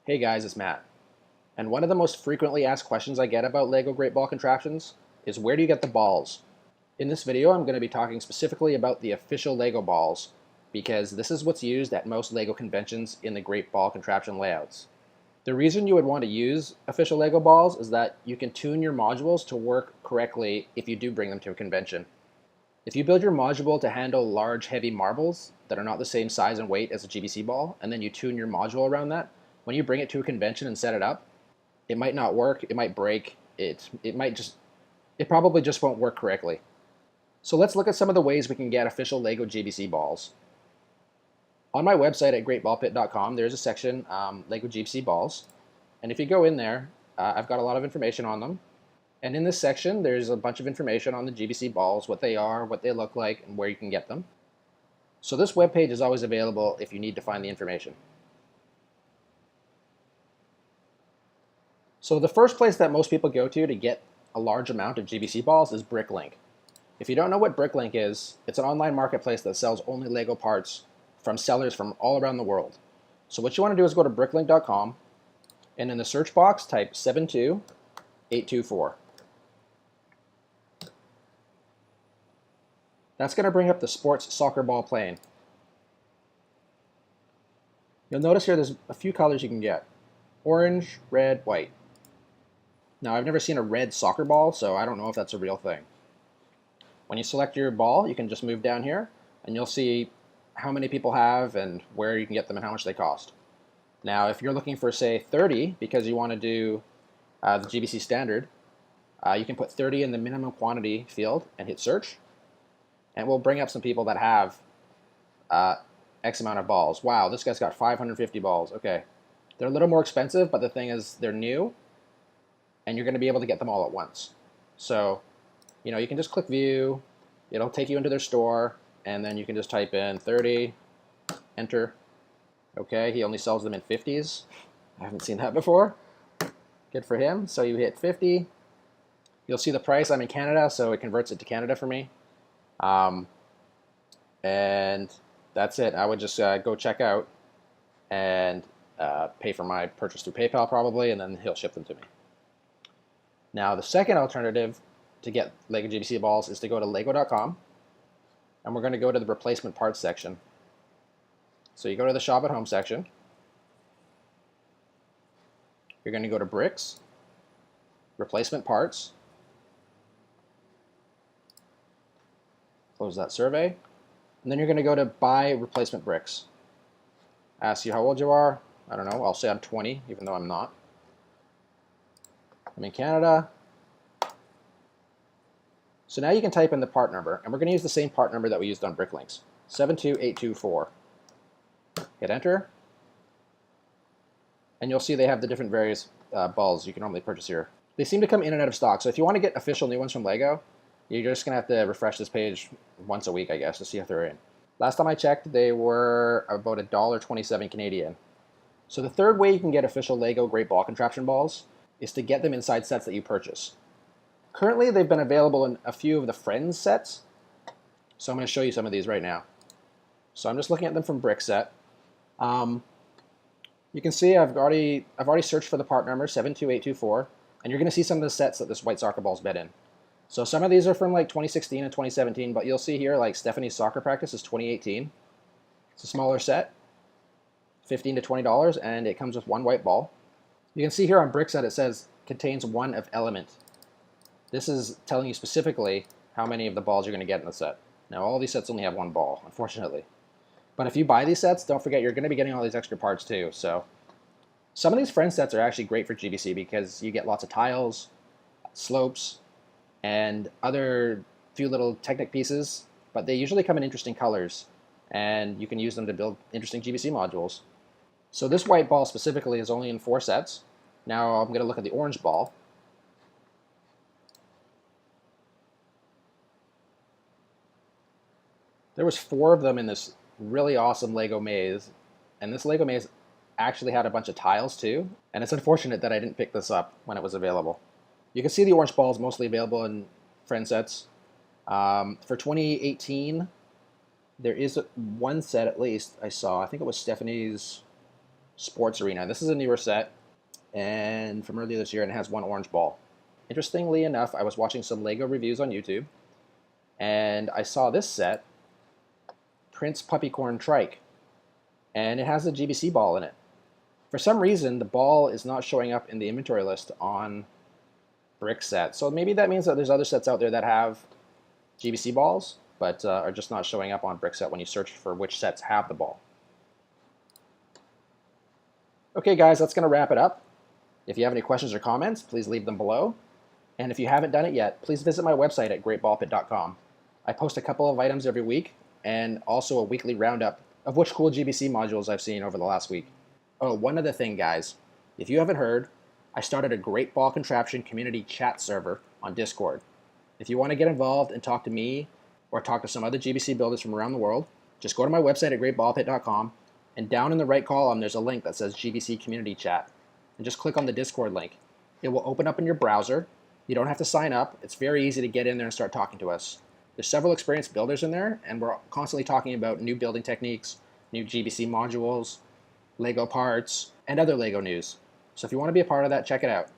Hey guys, it's Matt. And one of the most frequently asked questions I get about Lego Great Ball Contraptions is where do you get the balls? In this video, I'm going to be talking specifically about the official Lego balls because this is what's used at most Lego conventions in the Great Ball Contraption layouts. The reason you would want to use official Lego balls is that you can tune your modules to work correctly if you do bring them to a convention. If you build your module to handle large, heavy marbles that are not the same size and weight as a GBC ball, and then you tune your module around that, when you bring it to a convention and set it up, it might not work, it might break, it probably just won't work correctly. So let's look at some of the ways we can get official Lego GBC balls. On my website at greatballpit.com, there's a section, Lego GBC balls, and if you go in there, I've got a lot of information on them. And in this section, there's a bunch of information on the GBC balls, what they are, what they look like, and where you can get them. So this webpage is always available if you need to find the information. So the first place that most people go to get a large amount of GBC balls is Bricklink. If you don't know what Bricklink is, it's an online marketplace that sells only Lego parts from sellers from all around the world. So what you want to do is go to bricklink.com and in the search box type 72824. That's going to bring up the sports soccer ball plane. You'll notice here there's a few colors you can get. Orange, red, white. Now I've never seen a red soccer ball, so I don't know if that's a real thing. When you select your ball, you can just move down here and you'll see how many people have and where you can get them and how much they cost. Now if you're looking for say 30 because you want to do the GBC standard, you can put 30 in the minimum quantity field and hit search. And we'll bring up some people that have X amount of balls. Wow, this guy's got 550 balls. Okay. They're a little more expensive, but the thing is they're new, and you're going to be able to get them all at once. So, you can just click view, it'll take you into their store, and then you can just type in 30, enter. Okay, he only sells them in 50s. I haven't seen that before. Good for him. So you hit 50. You'll see the price. I'm in Canada, so it converts it to Canada for me. And that's it. I would just go check out and pay for my purchase through PayPal probably, and then he'll ship them to me. Now the second alternative to get Lego GBC balls is to go to lego.com, and we're going to go to the replacement parts section. So you go to the shop at home section, you're going to go to bricks, replacement parts, close that survey, and then you're going to go to buy replacement bricks. Ask you how old you are. I don't know, I'll say I'm 20, even though I'm not. I'm in Canada. So now you can type in the part number, and we're going to use the same part number that we used on Bricklinks, 72824. Hit enter, and you'll see they have the different various balls you can normally purchase here. They seem to come in and out of stock, so if you want to get official new ones from Lego, you're just going to have to refresh this page once a week, I guess, to see if they're in. Last time I checked, they were about $1.27 Canadian. So the third way you can get official Lego Great Ball Contraption balls is to get them inside sets that you purchase. Currently, they've been available in a few of the Friends sets, so I'm going to show you some of these right now. So I'm just looking at them from Brickset. You can see I've already searched for the part number 72824, and you're going to see some of the sets that this white soccer ball's been in. So some of these are from like 2016 and 2017, but you'll see here like Stephanie's soccer practice is 2018. It's a smaller set, $15 to $20, and it comes with one white ball. You can see here on Brickset it says contains one of element. This is telling you specifically how many of the balls you're going to get in the set. Now all these sets only have one ball, unfortunately. But if you buy these sets, don't forget you're going to be getting all these extra parts too. So some of these Friends sets are actually great for GBC because you get lots of tiles, slopes, and other few little Technic pieces, but they usually come in interesting colors, and you can use them to build interesting GBC modules. So this white ball specifically is only in 4 sets. Now I'm going to look at the orange ball. There was 4 of them in this really awesome Lego maze, and this Lego maze actually had a bunch of tiles too, and it's unfortunate that I didn't pick this up when it was available. You can see the orange ball is mostly available in Friend sets. For 2018, there is one set at least I saw. I think it was Stephanie's Sports Arena. This is a newer set, and from earlier this year, and it has one orange ball. Interestingly enough, I was watching some Lego reviews on YouTube, and I saw this set, Prince Puppycorn Trike, and it has a GBC ball in it. For some reason, the ball is not showing up in the inventory list on Brick Set, so maybe that means that there's other sets out there that have GBC balls, but are just not showing up on Brick Set when you search for which sets have the ball. Okay guys, that's going to wrap it up. If you have any questions or comments, please leave them below. And if you haven't done it yet, please visit my website at greatballpit.com. I post a couple of items every week, and also a weekly roundup of which cool GBC modules I've seen over the last week. Oh, one other thing guys, if you haven't heard, I started a Great Ball Contraption community chat server on Discord. If you want to get involved and talk to me, or talk to some other GBC builders from around the world, just go to my website at greatballpit.com, and down in the right column there's a link that says GBC Community Chat. And just click on the Discord link. It will open up in your browser. You don't have to sign up. It's very easy to get in there and start talking to us. There's several experienced builders in there, and we're constantly talking about new building techniques, new GBC modules, Lego parts, and other Lego news. So if you want to be a part of that, check it out.